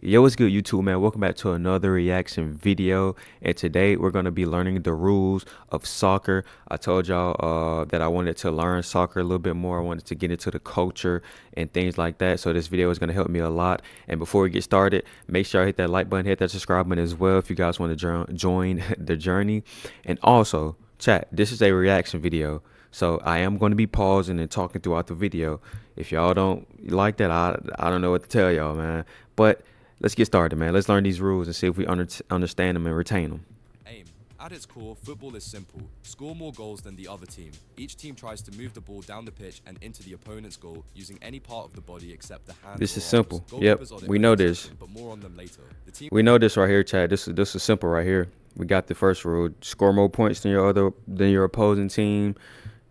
Yo, what's good, YouTube, man? Welcome back to another reaction video. And today we're going to be learning the rules of soccer. I told y'all that I wanted to learn soccer a little bit more. I wanted to get into the culture and things like that. So this video is going to help me a lot. And before we get started, make sure I hit that like button, hit that subscribe button as well if you guys want to join the journey. And also, chat, this is a reaction video. So I am going to be pausing and talking throughout the video. If y'all don't like that, I don't know what to tell y'all, man. But let's get started, man. Let's learn these rules and see if we understand them and retain them. Aim. At its core, football is simple. Score more goals than the other team. Each team tries to move the ball down the pitch and into the opponent's goal using any part of the body except the hands. This is or simple. arms. Yep, Goalkeepers are the we know only this. exception, but more on them later. We know this right here, Chad. This is simple right here. We got the first rule: score more points than your opposing team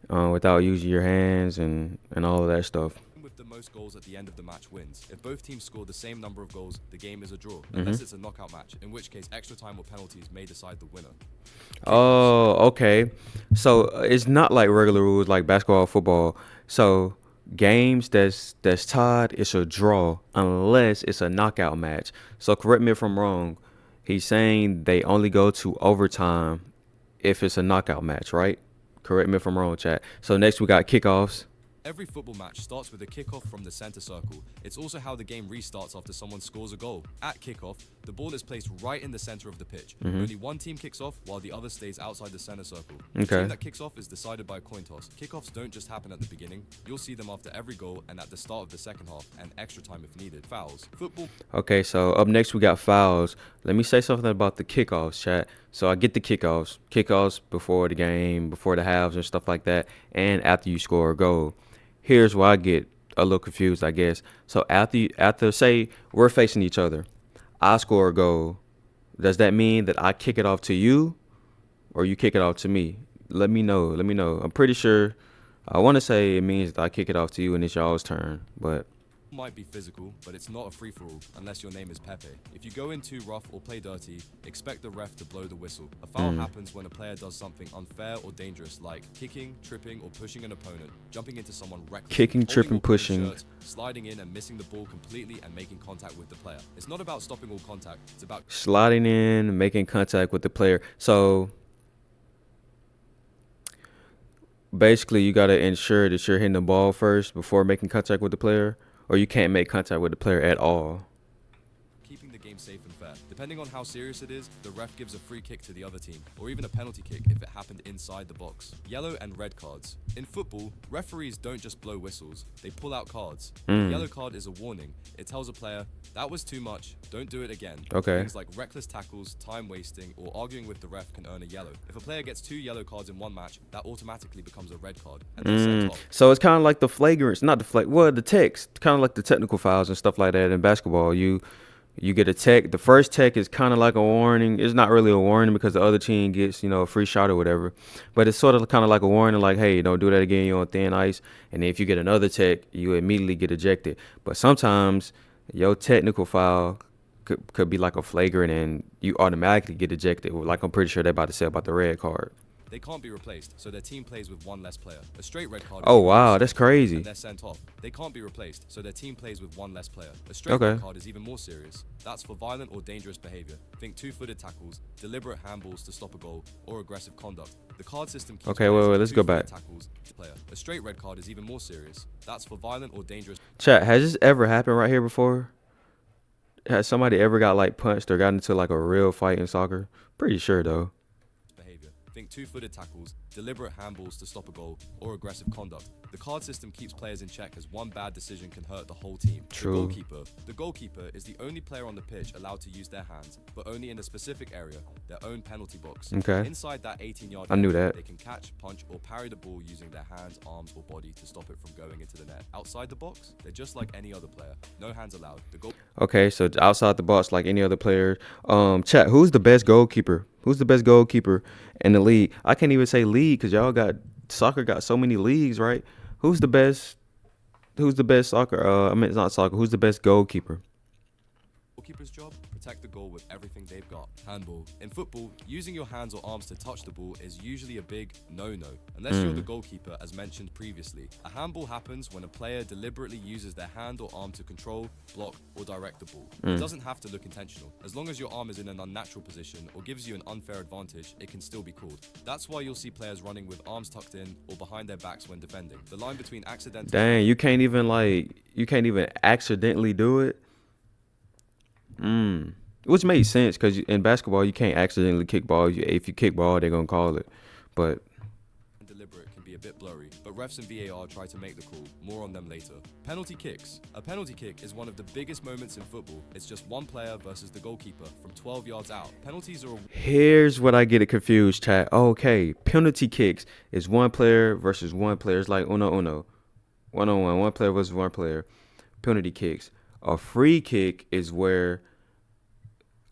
without using your hands and all of that stuff. With the most goals at the end of the match wins. If both teams score the same number of goals, the game is a draw, unless it's a knockout match, in which case extra time or penalties may decide the winner. Oh, okay. So it's not like regular rules like basketball or football. So games that's tied, it's a draw unless it's a knockout match. So correct me if I'm wrong. He's saying they only go to overtime if it's a knockout match, right? Correct me if I'm wrong, chat. So next we got kickoffs. Every football match starts with a kickoff from the center circle. It's also how the game restarts after someone scores a goal. At kickoff, the ball is placed right in the center of the pitch. Only one team kicks off while the other stays outside the center circle. The team that kicks off is decided by a coin toss. Kickoffs don't just happen at the beginning. You'll see them after every goal and at the start of the second half and extra time if needed. Fouls. Football. Okay, so up next we got fouls. Let me say something about the kickoffs, chat. So I get the kickoffs before the game, before the halves and stuff like that, and after you score a goal. Here's where I get a little confused, I guess. So after say we're facing each other, I score a goal. Does that mean that I kick it off to you, or you kick it off to me? Let me know. Let me know. I'm pretty sure. I want to say it means that I kick it off to you and it's y'all's turn, but Might be physical, but it's not a free-for-all unless your name is Pepe. If you go in too rough or play dirty, expect the ref to blow the whistle. A foul happens when a player does something unfair or dangerous, like kicking, tripping, or pushing an opponent, jumping into someone recklessly, kicking, holding tripping, or pulling pushing. shirts, sliding in and missing the ball completely and making contact with the player. It's not about stopping all contact, it's about sliding in, making contact with the player. So basically you got to ensure that you're hitting the ball first before making contact with the player, or you can't make contact with the player at all. keeping the game safe and fair. Depending on how serious it is, the ref gives a free kick to the other team, or even a penalty kick if it happened inside the box. Yellow and red cards. In football, referees don't just blow whistles, they pull out cards. A yellow card is a warning. It tells a player, that was too much, don't do it again. Okay. Things like reckless tackles, time wasting, or arguing with the ref can earn a yellow. If a player gets 2 yellow cards in one match, that automatically becomes a red card, and they're sent off. So it's kind of like the flagrants, not the the text, kind of like the technical fouls and stuff like that in basketball. You get a tech. The first tech is kind of like a warning. It's not really a warning because the other team gets, a free shot or whatever. But it's sort of kind of like a warning, like, hey, don't do that again. You're on thin ice. And if you get another tech, you immediately get ejected. But sometimes your technical foul could be like a flagrant and you automatically get ejected. Like I'm pretty sure they're about to say about the red card. They can't be replaced, so their team plays with one less player. A straight red card. Oh, wow, that's crazy. And they're sent off. They can't be replaced, so their team plays with one less player. A straight red card is even more serious. That's for violent or dangerous behavior. Think two-footed tackles, deliberate handballs to stop a goal, or aggressive conduct. The card system keeps Okay, wait, let's go back. Tackles to player. A straight red card is even more serious. That's for violent or dangerous. Chat, has this ever happened right here before? Has somebody ever got like punched or got into like a real fight in soccer? Pretty sure though. Behavior. Think two-footed tackles, deliberate handballs to stop a goal, or aggressive conduct. The card system keeps players in check as one bad decision can hurt the whole team. True. The goalkeeper. The goalkeeper is the only player on the pitch allowed to use their hands, but only in a specific area, their own penalty box. Okay. Inside that 18-yard I knew area, that. they can catch, punch, or parry the ball using their hands, arms, or body to stop it from going into the net. Outside the box, they're just like any other player. No hands allowed. The goal. Okay, so outside the box like any other player. Chat, who's the best goalkeeper? Who's the best goalkeeper in the league? I can't even say league because soccer got so many leagues, right? Who's the best soccer? I mean, it's not soccer. Who's the best goalkeeper? goalkeeper's job? Protect the goal with everything they've got. Handball. In football, using your hands or arms to touch the ball is usually a big no-no, unless you're the goalkeeper as mentioned previously. A handball happens when a player deliberately uses their hand or arm to control, block, or direct the ball. It doesn't have to look intentional. As long as your arm is in an unnatural position or gives you an unfair advantage, it can still be called. That's why you'll see players running with arms tucked in or behind their backs when defending. The line between accidental... Dang, you can't even accidentally do it. Which makes sense because in basketball you can't accidentally kick ball. If you kick ball, they're gonna call it. But deliberate can be a bit blurry, but refs and VAR try to make the call. More on them later. Penalty kicks. A penalty kick is one of the biggest moments in football. It's just one player versus the goalkeeper from 12 yards out. Penalties are... Here's what I get it confused, chat. Okay, penalty kicks is one player versus one player. It's like uno, 1-on-1, one player versus one player. Penalty kicks. A free kick is where...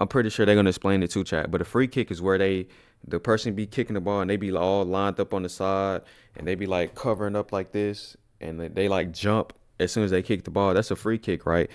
I'm pretty sure they're gonna explain it too, chat. But a free kick is where the person be kicking the ball and they be all lined up on the side and they be like covering up like this and they like jump as soon as they kick the ball. That's a free kick, right?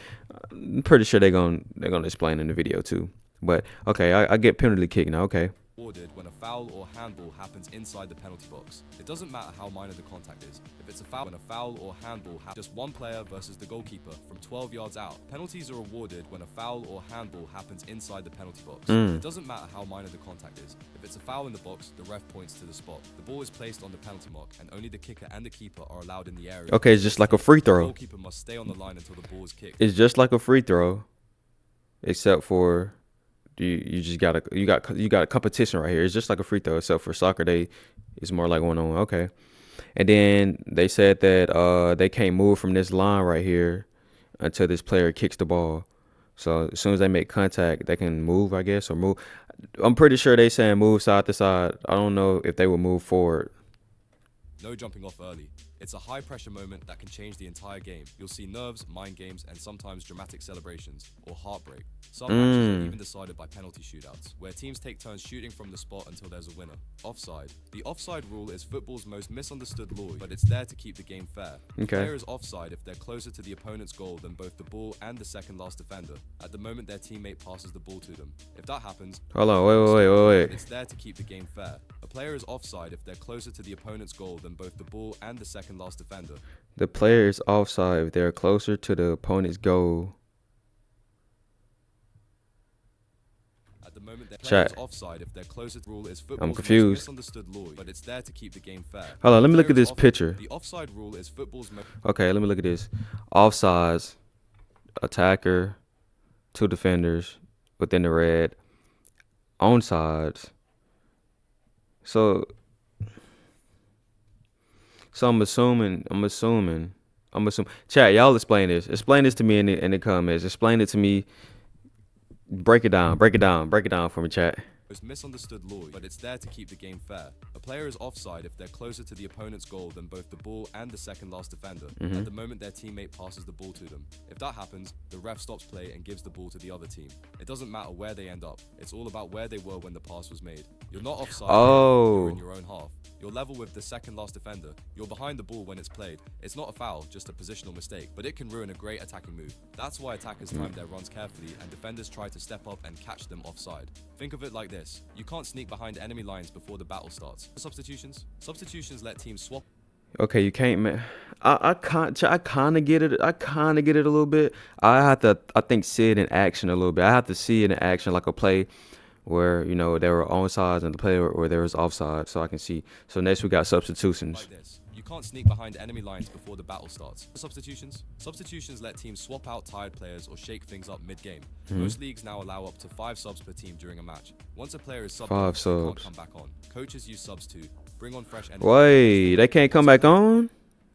I'm pretty sure they're gonna explain in the video too. But okay, I get penalty kick now. Okay. Awarded when a foul or handball happens inside the penalty box. It doesn't matter how minor the contact is. If it's a foul, when a foul or handball happens, just one player versus the goalkeeper from 12 yards out. Penalties are awarded when a foul or handball happens inside the penalty box. It doesn't matter how minor the contact is. If it's a foul in the box, the ref points to the spot. The ball is placed on the penalty mark, and only the kicker and the keeper are allowed in the area. Okay, it's just like a free The throw. goalkeeper must stay on the line until the ball is kicked. It's just like a free throw, except for you just got a competition right here. It's just like a free throw, except for soccer, it's more like 1-on-1. Okay. And then they said that they can't move from this line right here until this player kicks the ball. So as soon as they make contact, they can move, I guess, or move. I'm pretty sure they saying move side to side. I don't know if they will move forward. No jumping off early. It's a high-pressure moment that can change the entire game. You'll see nerves, mind games, and sometimes dramatic celebrations, or heartbreak. Some matches are even decided by penalty shootouts, where teams take turns shooting from the spot until there's a winner. Offside. The offside rule is football's most misunderstood law, but it's there to keep the game fair. The player is offside if they're closer to the opponent's goal than both the ball and the second last defender, at the moment their teammate passes the ball to them. If that happens... Hold on, wait. It's there to keep the game fair. A player is offside if they're closer to the opponent's goal than both the ball and the second last defender. The player is offside if they're closer to the opponent's goal. At the moment, the player is offside if they're closer. Rule is football's I'm confused. Misunderstood law, but it's there to keep the game fair. Hold on, let me look at this picture. The offside rule is football's. Okay, let me look at this. Offsides, attacker, two defenders within the red. Onsides. So I'm assuming. Chat, y'all explain this. Explain this to me in the comments. Explain it to me. Break it down for me, chat. Most misunderstood law, but it's there to keep the game fair. A player is offside if they're closer to the opponent's goal than both the ball and the second last defender, at the moment their teammate passes the ball to them. If that happens, the ref stops play and gives the ball to the other team. It doesn't matter where they end up. It's all about where they were when the pass was made. You're not offside. You're in your own half. You're level with the second last defender. You're behind the ball when it's played. It's not a foul, just a positional mistake, but it can ruin a great attacking move. That's why attackers time their runs carefully and defenders try to step up and catch them offside. Think of it like this. You can't sneak behind enemy lines before the battle starts. Substitutions let teams swap. Okay, you can't, man. I kind of get it. I kind of get it a little bit. I think, see it in action a little bit. I have to see it in action, like a play where, they were onside and the play where there was offside, so I can see. So next we got substitutions. Like this. You can't sneak behind enemy lines before the battle starts. Substitutions let teams swap out tired players or shake things up mid-game. Most leagues now allow up to 5 subs per team during a match. Once a player is subbed off, they can't come back on. Coaches use subs to bring on fresh energy. Wait, they can't come back on?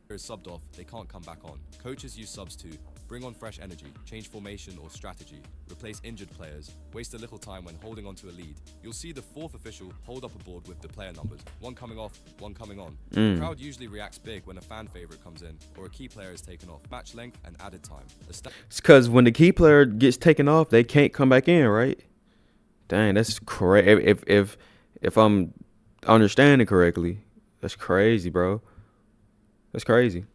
Is subbed off, they can't come back on. Coaches use subs to bring on fresh energy, change formation or strategy, replace injured players, waste a little time when holding on to a lead. You'll see the fourth official hold up a board with the player numbers, one coming off, one coming on. The crowd usually reacts big when a fan favorite comes in or a key player is taken off. Match length and added time. It's because when the key player gets taken off, they can't come back in, right? Dang, that's crazy. If I'm understanding correctly, that's crazy, bro. That's crazy.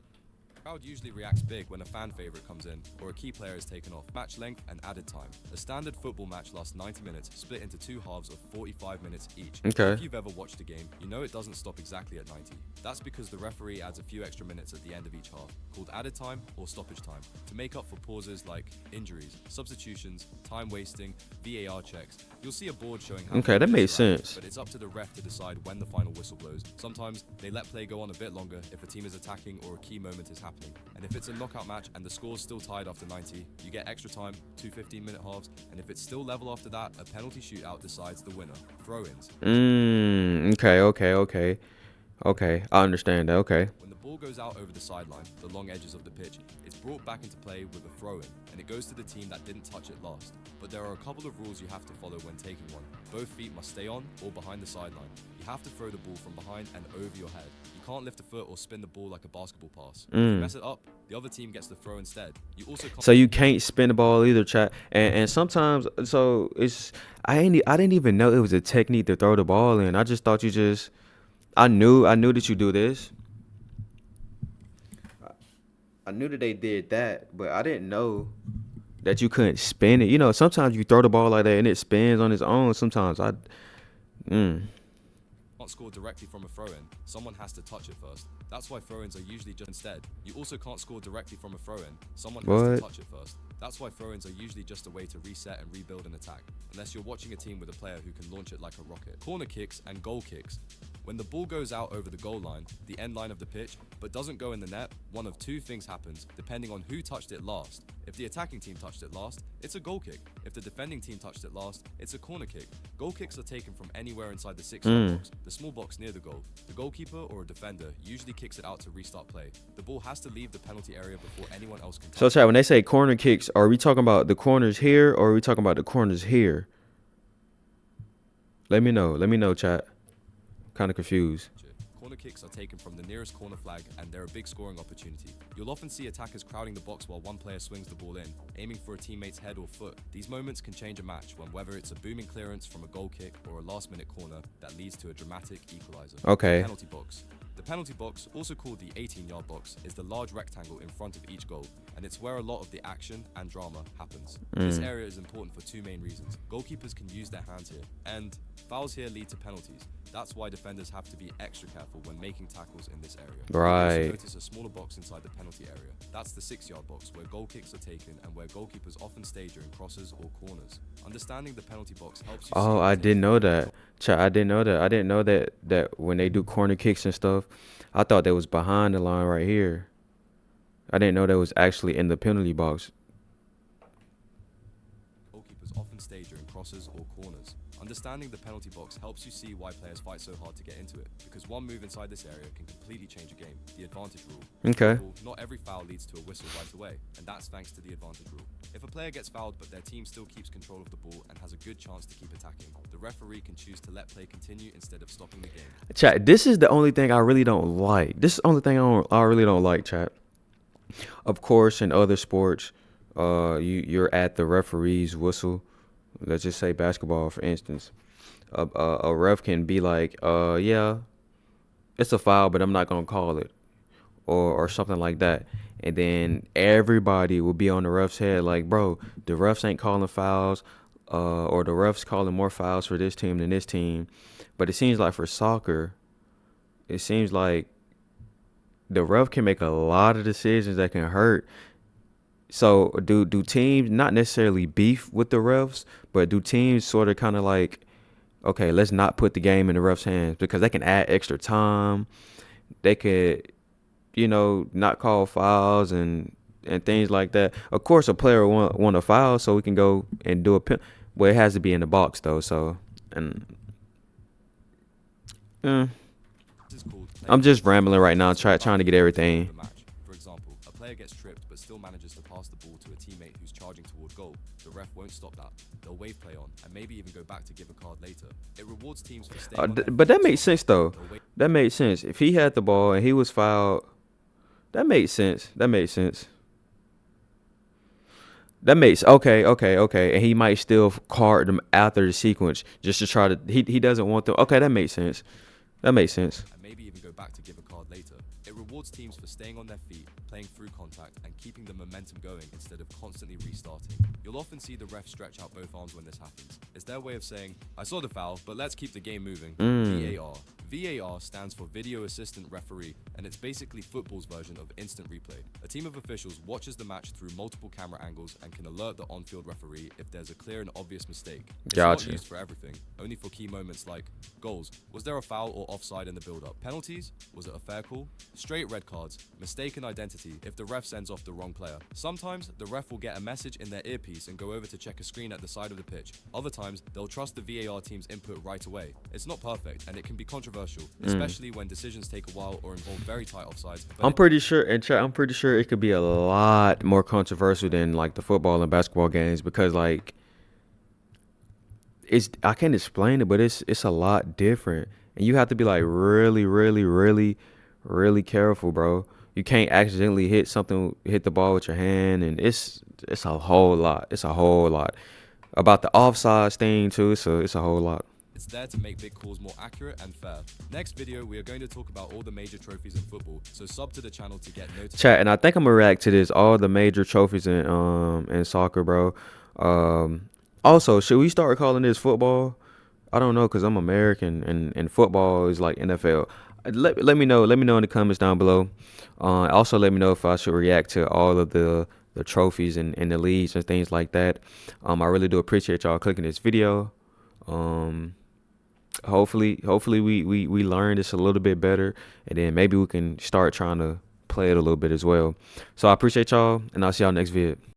Crowd usually reacts big when a fan favorite comes in or a key player is taken off. Match length and added time. A standard football match lasts 90 minutes, split into two halves of 45 minutes each. Okay. If you've ever watched a game, you know it doesn't stop exactly at 90. That's because the referee adds a few extra minutes at the end of each half, called added time or stoppage time, to make up for pauses like injuries, substitutions, time wasting, VAR checks. You'll see a board showing how Okay, that many makes minutes are added, sense. but it's up to the ref to decide when the final whistle blows. Sometimes they let play go on a bit longer if a team is attacking or a key moment is happening. And if it's a knockout match and the score's still tied after 90, you get extra time, 2 15-minute halves, and if it's still level after that, a penalty shootout decides the winner. Throw-ins. Okay. I understand that. Okay. When the ball goes out over the sideline, the long edges of the pitch, it's brought back into play with a throw-in, and it goes to the team that didn't touch it last. But there are a couple of rules you have to follow when taking one. Both feet must stay on or behind the sideline. You have to throw the ball from behind and over your head. You can't lift a foot or spin the ball like a basketball pass. If you mess it up, the other team gets the throw instead. You also can't. So you can't spin the ball either, chat. And sometimes, so it's I didn't even know it was a technique to throw the ball in. I just thought you just I knew that you do this. I knew that they did that, but I didn't know that you couldn't spin it. You know, sometimes you throw the ball like that and it spins on its own. Sometimes Can't score directly from a throw-in, someone has to touch it first. That's why throw-ins are usually just instead. You also can't score directly from a throw-in, someone has to touch it first. That's why throw-ins are usually just a way to reset and rebuild an attack, unless you're watching a team with a player who can launch it like a rocket. Corner kicks and goal kicks. When the ball goes out over the goal line, the end line of the pitch, but doesn't go in the net, one of two things happens, depending on who touched it last. If the attacking team touched it last, it's a goal kick. If the defending team touched it last, it's a corner kick. Goal kicks are taken from anywhere inside the 6-yard box, the small box near the goal. The goalkeeper or a defender usually kicks it out to restart play. The ball has to leave the penalty area before anyone else can touch So, chat, when they say corner kicks, are we talking about the corners here or are we talking about the corners here? Let me know, chat. Kind of confused. Corner kicks are taken from the nearest corner flag and they're a big scoring opportunity. You'll often see attackers crowding the box while one player swings the ball in, aiming for a teammate's head or foot. These moments can change a match when whether it's a booming clearance from a goal kick or a last-minute corner that leads to a dramatic equalizer. Okay. Penalty box. The penalty box, also called the 18-yard box, is the large rectangle in front of each goal, and it's where a lot of the action and drama happens. This area is important for two main reasons. Goalkeepers can use their hands here, and fouls here lead to penalties. That's why defenders have to be extra careful when making tackles in this area. Right. You also notice a smaller box inside the penalty area. That's the 6-yard box, where goal kicks are taken and where goalkeepers often stay during crosses or corners. Understanding the penalty box helps you. Oh, I didn't know that. Chat, I didn't know that. I didn't know that when they do corner kicks and stuff, I thought that was behind the line right here. I didn't know that was actually in the penalty box. Goalkeepers often stay during crosses or corners. Understanding the penalty box helps you see why players fight so hard to get into it, because one move inside this area can completely change a game. The advantage rule. Okay. Not every foul leads to a whistle right away, and that's thanks to the advantage rule. If a player gets fouled but their team still keeps control of the ball and has a good chance to keep attacking, the referee can choose to let play continue instead of stopping the game. Chat, this is the only thing I really don't like. This is the only thing I really don't like, chat. Of course, in other sports, you're at the referee's whistle. Let's just say basketball, for instance. A ref can be like, yeah, it's a foul, but I'm not gonna call it, or something like that. And then everybody will be on the ref's head, like, bro, the refs ain't calling fouls, or the refs calling more fouls for this team than this team. But it seems like for soccer, it seems like the ref can make a lot of decisions that can hurt. So do teams not necessarily beef with the refs, but do teams sort of kind of like, okay, let's not put the game in the refs' hands because they can add extra time. They could, not call fouls and things like that. Of course, a player want a foul so we can go and do a pen. Well, it has to be in the box though. So I'm just rambling right now, trying to get everything. For example, a player gets tripped but still manages to pass the ball to a teammate who's charging toward goal. The ref won't stop that. They'll wave play on and maybe even go back to give a card later. It rewards teams for staying on their But that feet. makes sense though. That made sense. If he had the ball and he was fouled, that made sense. Okay. And he might still card them after the sequence just to try to. He doesn't want them. Okay, that makes sense. And maybe even go back to give a card later. It rewards rewards teams for staying on their feet, playing through contact, and keeping the momentum going instead of constantly restarting. You'll often see the ref stretch out both arms when this happens. It's their way of saying, I saw the foul, but let's keep the game moving. VAR. VAR stands for Video Assistant Referee, and it's basically football's version of instant replay. A team of officials watches the match through multiple camera angles and can alert the on-field referee if there's a clear and obvious mistake. It's not used for everything, only for key moments like goals. Was there a foul or offside in the build-up? Penalties? Was it a fair call? Straight red cards. Mistaken identity if the ref sends off the wrong player. Sometimes the ref will get a message in their earpiece and go over to check a screen at the side of the pitch. Other times they'll trust the VAR team's input right away. It's not perfect and it can be controversial, especially when decisions take a while or involve very tight offsides. I'm pretty sure, and chat, I'm pretty sure it could be a lot more controversial than like the football and basketball games because like I can't explain it, but it's a lot different, and you have to be like really, really, really, really careful, bro. You can't accidentally hit the ball with your hand, and it's a whole lot. It's a whole lot about the offsides thing too. It's a whole lot. It's there to make big calls more accurate and fair. Next video, we are going to talk about all the major trophies in football, so sub to the channel to get notified. Chat, and I think I'm gonna react to this, all the major trophies in soccer, bro. Also, should we start calling this football? I don't know, cause I'm American, and football is like NFL. Let me know. Let me know in the comments down below. Also, let me know if I should react to all of the trophies and the leagues and things like that. I really do appreciate y'all clicking this video. Hopefully we learn this a little bit better, and then maybe we can start trying to play it a little bit as well. So I appreciate y'all, and I'll see y'all next vid.